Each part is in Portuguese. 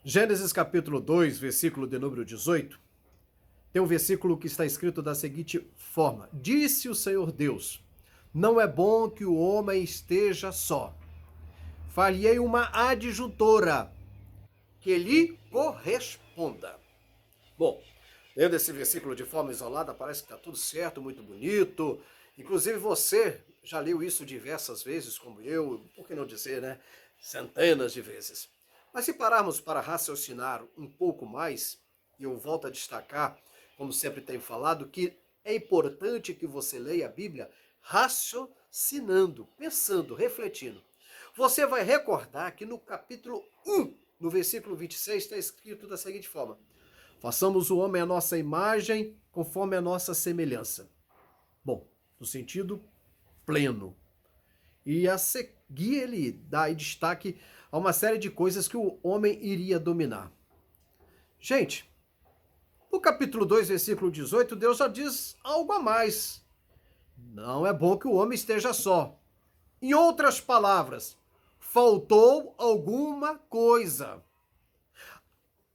Gênesis capítulo 2, versículo de número 18, tem um versículo que está escrito da seguinte forma: Disse o Senhor Deus, não é bom que o homem esteja só. Falhei uma adjuntora que lhe corresponda. Bom, lendo esse versículo de forma isolada, parece que está tudo certo, muito bonito. Inclusive você já leu isso diversas vezes, como eu, por que não dizer, né? Centenas de vezes. Mas se pararmos para raciocinar um pouco mais, e eu volto a destacar, como sempre tenho falado, que é importante que você leia a Bíblia raciocinando, pensando, refletindo. Você vai recordar que no capítulo 1, no versículo 26, está escrito da seguinte forma: façamos o homem à nossa imagem, conforme a nossa semelhança. Bom, no sentido pleno. E a seguir ele dá destaque a uma série de coisas que o homem iria dominar. Gente, no capítulo 2, versículo 18, Deus já diz algo a mais. Não é bom que o homem esteja só. Em outras palavras, faltou alguma coisa.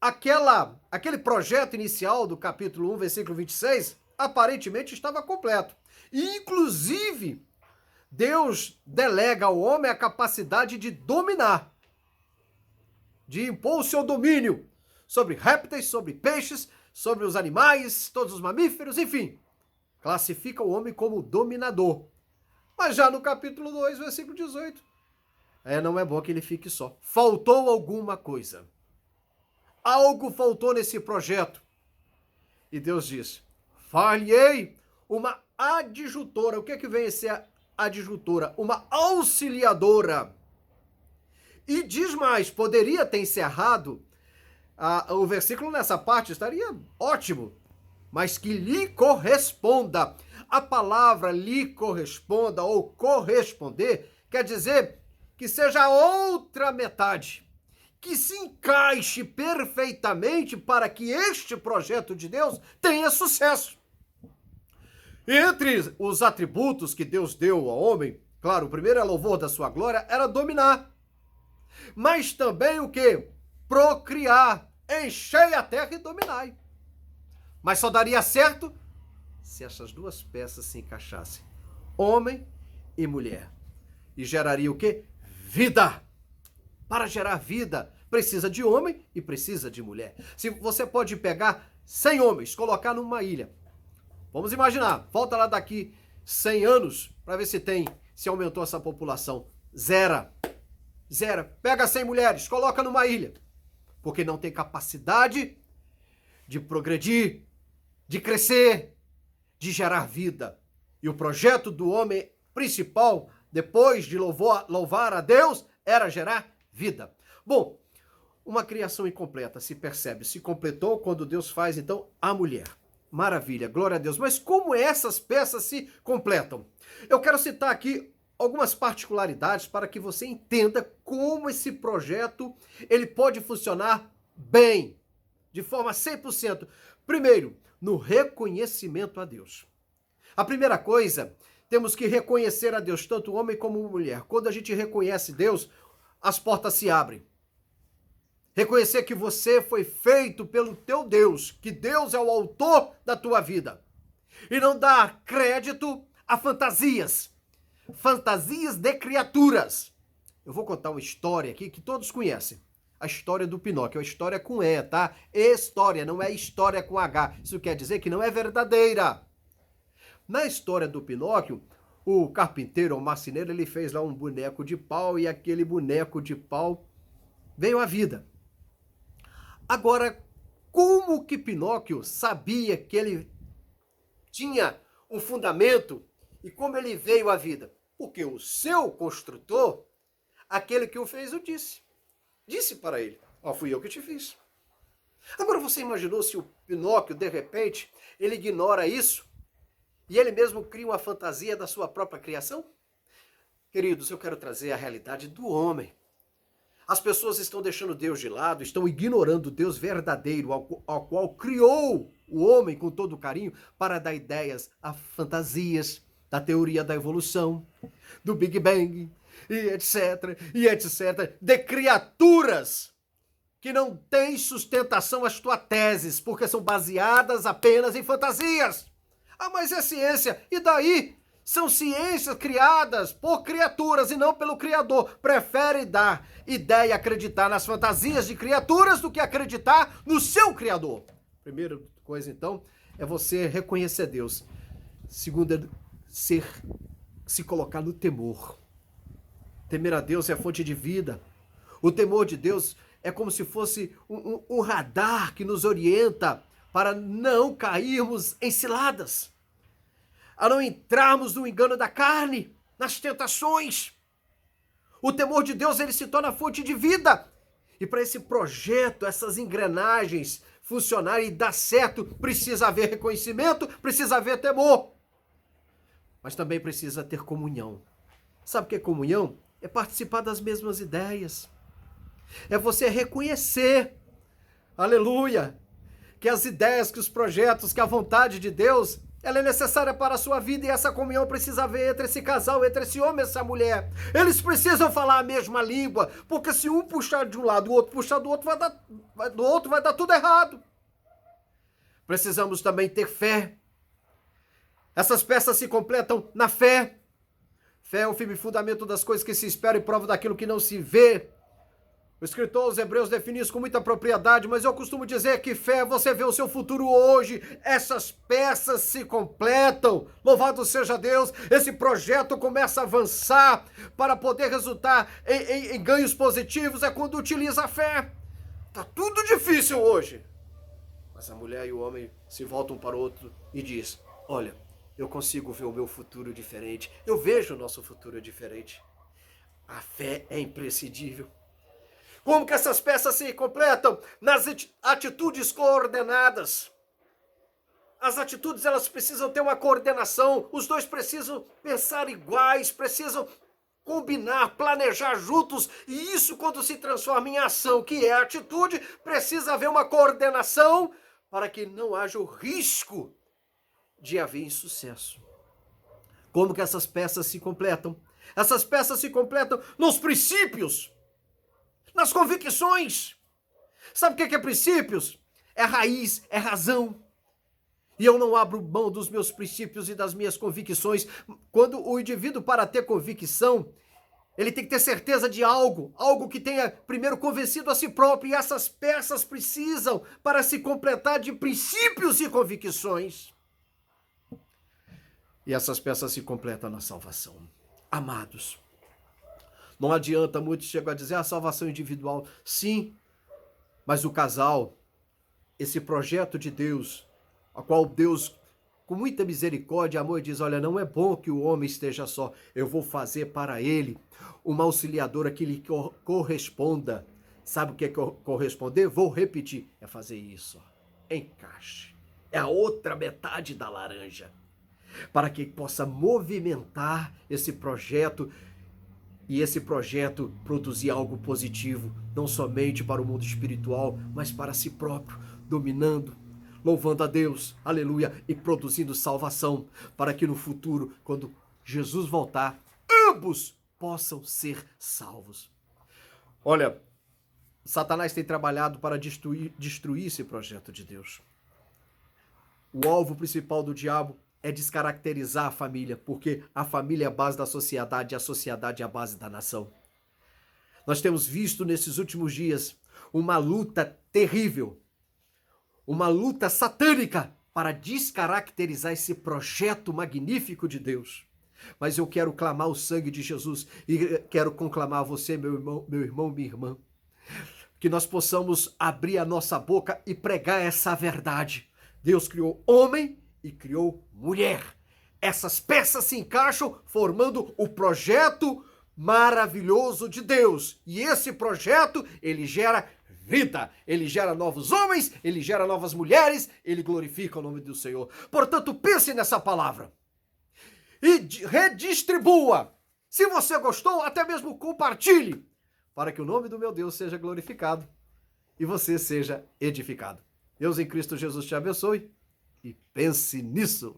Aquele projeto inicial do capítulo 1, versículo 26, aparentemente estava completo. E, inclusive, Deus delega ao homem a capacidade de dominar, de impor o seu domínio sobre répteis, sobre peixes, sobre os animais, todos os mamíferos, enfim. Classifica o homem como dominador. Mas já no capítulo 2, versículo 18, não é bom que ele fique só. Faltou alguma coisa. Algo faltou nesse projeto. E Deus diz: falhei uma adjuntora. O que é que vem a ser adjuntora? Uma auxiliadora. E diz mais, poderia ter encerrado o versículo nessa parte, estaria ótimo, mas que lhe corresponda. A palavra lhe corresponda ou corresponder quer dizer que seja a outra metade, que se encaixe perfeitamente para que este projeto de Deus tenha sucesso. Entre os atributos que Deus deu ao homem, claro, o primeiro é louvor da sua glória, era dominar. Mas também o quê? Procriar, enchei a terra e dominai. Mas só daria certo se essas duas peças se encaixassem, homem e mulher. E geraria o quê? Vida. Para gerar vida, precisa de homem e precisa de mulher. Se você pode pegar 100 homens, colocar numa ilha. Vamos imaginar, volta lá daqui 100 anos para ver se aumentou essa população. Zero. Pega 100 mulheres, coloca numa ilha. Porque não tem capacidade de progredir, de crescer, de gerar vida. E o projeto do homem principal, depois de louvar a Deus, era gerar vida. Bom, uma criação incompleta, se percebe, se completou quando Deus faz, então, a mulher. Maravilha, glória a Deus. Mas como essas peças se completam? Eu quero citar aqui algumas particularidades para que você entenda como esse projeto ele pode funcionar bem, de forma 100%. Primeiro, no reconhecimento a Deus. A primeira coisa, temos que reconhecer a Deus, tanto homem como mulher. Quando a gente reconhece Deus, as portas se abrem. Reconhecer que você foi feito pelo teu Deus, que Deus é o autor da tua vida. E não dar crédito a fantasias de criaturas. Eu vou contar uma história aqui que todos conhecem. A história do Pinóquio, a história com E, tá? História, não é história com H. Isso quer dizer que não é verdadeira. Na história do Pinóquio, o carpinteiro, o marceneiro, ele fez lá um boneco de pau e aquele boneco de pau veio à vida. Agora, como que Pinóquio sabia que ele tinha um fundamento e como ele veio à vida? Porque o seu construtor, aquele que o fez, o disse. Disse para ele: fui eu que te fiz. Agora você imaginou se o Pinóquio, de repente, ele ignora isso e ele mesmo cria uma fantasia da sua própria criação? Queridos, eu quero trazer a realidade do homem. As pessoas estão deixando Deus de lado, estão ignorando o Deus verdadeiro, ao qual criou o homem com todo carinho para dar ideias a fantasias da teoria da evolução, do Big Bang, e etc, de criaturas que não têm sustentação as tuas teses, porque são baseadas apenas em fantasias. Ah, mas é ciência. E daí? São ciências criadas por criaturas e não pelo Criador. Prefere dar ideia e acreditar nas fantasias de criaturas do que acreditar no seu Criador. Primeira coisa, então, é você reconhecer Deus. Segunda, se colocar no temor. Temer a Deus é a fonte de vida. O temor de Deus é como se fosse um radar que nos orienta para não cairmos em ciladas, a não entrarmos no engano da carne, nas tentações. O temor de Deus, ele se torna fonte de vida. E para esse projeto, essas engrenagens funcionarem e dar certo, precisa haver reconhecimento, precisa haver temor. Mas também precisa ter comunhão. Sabe o que é comunhão? É participar das mesmas ideias. É você reconhecer, aleluia, que as ideias, que os projetos, que a vontade de Deus, ela é necessária para a sua vida, e essa comunhão precisa haver entre esse casal, entre esse homem e essa mulher. Eles precisam falar a mesma língua, porque se um puxar de um lado, o outro puxar do outro, vai dar tudo errado. Precisamos também ter fé. Essas peças se completam na fé. Fé é o firme fundamento das coisas que se esperam e prova daquilo que não se vê. O escritor aos Hebreus define isso com muita propriedade, mas eu costumo dizer que fé é você vê o seu futuro hoje. Essas peças se completam. Louvado seja Deus, esse projeto começa a avançar para poder resultar em ganhos positivos, é quando utiliza a fé. Tá tudo difícil hoje. Mas a mulher e o homem se voltam para o outro e diz: olha, eu consigo ver o meu futuro diferente. Eu vejo o nosso futuro diferente. A fé é imprescindível. Como que essas peças se completam? Nas atitudes coordenadas. As atitudes, elas precisam ter uma coordenação. Os dois precisam pensar iguais, precisam combinar, planejar juntos. E isso, quando se transforma em ação, que é a atitude, precisa haver uma coordenação para que não haja o risco de haver insucesso. Como que essas peças se completam? Essas peças se completam nos princípios, nas convicções. Sabe o que é princípios? É raiz, é razão. E eu não abro mão dos meus princípios e das minhas convicções. Quando o indivíduo, para ter convicção, ele tem que ter certeza de algo que tenha primeiro convencido a si próprio. E essas peças precisam para se completar de princípios e convicções. E essas peças se completam na salvação. Amados, não adianta, muitos chegam a dizer a salvação individual. Sim, mas o casal, esse projeto de Deus, a qual Deus, com muita misericórdia e amor, diz: olha, não é bom que o homem esteja só. Eu vou fazer para ele uma auxiliadora que lhe corresponda. Sabe o que é corresponder? Vou repetir. É fazer isso. Encaixe. É a outra metade da laranja. Para que possa movimentar esse projeto e esse projeto produzir algo positivo, não somente para o mundo espiritual, mas para si próprio, dominando, louvando a Deus, aleluia, e produzindo salvação, para que no futuro, quando Jesus voltar, ambos possam ser salvos. Olha, Satanás tem trabalhado para destruir esse projeto de Deus. O alvo principal do diabo é descaracterizar a família, porque a família é a base da sociedade e a sociedade é a base da nação. Nós temos visto nesses últimos dias uma luta terrível, uma luta satânica para descaracterizar esse projeto magnífico de Deus. Mas eu quero clamar o sangue de Jesus e quero conclamar a você, meu irmão, minha irmã, que nós possamos abrir a nossa boca e pregar essa verdade. Deus criou homem e criou mulher. Essas peças se encaixam formando o projeto maravilhoso de Deus. E esse projeto, ele gera vida, ele gera novos homens, ele gera novas mulheres, ele glorifica o nome do Senhor. Portanto, pense nessa palavra e redistribua. Se você gostou, até mesmo compartilhe, para que o nome do meu Deus seja glorificado e você seja edificado. Deus em Cristo Jesus te abençoe. E pense nisso.